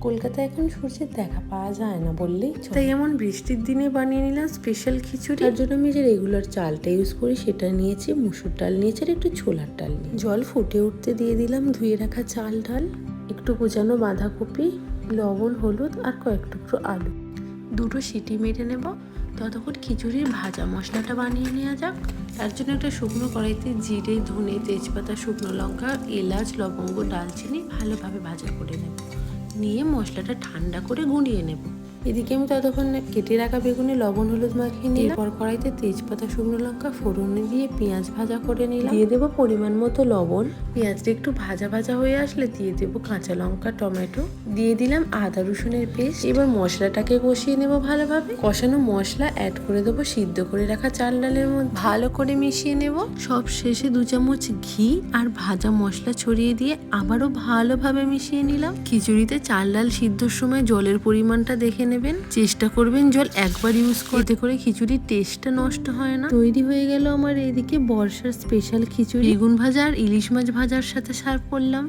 কলকাতায় এখন সূর্যের দেখা পাওয়া যায় না বললেই চলে। তাই এমন বৃষ্টির দিনে বানিয়ে নিলাম স্পেশাল খিচুড়ি। তার জন্য আমি যে রেগুলার চালটা ইউজ করি সেটা নিয়েছি, মুসুর ডাল নিয়েছি আর একটু ছোলার ডাল নিয়ে জল ফুটে উঠতে দিয়ে দিলাম ধুয়ে রাখা চাল ডাল, একটু কুচানো বাঁধাকপি, লবণ, হলুদ আর কয়েক টুকরো আলু। দুটো সিটি মেরে নেব। ততক্ষণ খিচুড়ির ভাজা মশলাটা বানিয়ে নেওয়া যাক। তার জন্য একটা শুকনো কড়াইতে জিরে, ধনে, তেজপাতা, শুকনো লঙ্কা, এলাচ, লবঙ্গ, দালচিনি ভালোভাবে ভাজা করে নেব। নিয়ে মশলাটা ঠান্ডা করে গুঁড়িয়ে নেব। এদিকে আমি ততক্ষণ কেটে রাখা বেগুনে লবণ হলুদ মাখিয়ে নিই। এরপর কড়াইতে তেজপাতা, শুকনো লঙ্কা ফোড়নে দিয়ে পেঁয়াজ ভাজা করে নিলাম। দিয়ে দেবো পরিমাণ মতো লবণ। পেঁয়াজটা একটু ভাজা ভাজা হয়ে আসলে দিয়ে দেবো কাঁচা লঙ্কা, টমেটো, দিয়ে দিলাম আদা রসুনের পেস্ট। এবার মশলাটাকে কষিয়ে নেব ভালোভাবে। কষানো মশলা অ্যাড করে দেবো সিদ্ধ করে রাখা চাল ডালের মধ্যে, ভালো করে মিশিয়ে নেব। সব শেষে 2 চামচ ঘি আর ভাজা মশলা ছড়িয়ে দিয়ে আবারও ভালোভাবে মিশিয়ে নিলাম। খিচুড়িতে চাল ডাল সিদ্ধর সময় জলের পরিমাণটা দেখে নেবেন, চেষ্টা করবেন জল একবার ইউজ করতে, করে খিচুড়ির টেস্টটা নষ্ট হয় না। তৈরি হয়ে গেল আমার এদিকে বর্ষার স্পেশাল খিচুড়ি। বেগুন ভাজা আর ইলিশ মাছ ভাজার সাথে সার্ভ করলাম।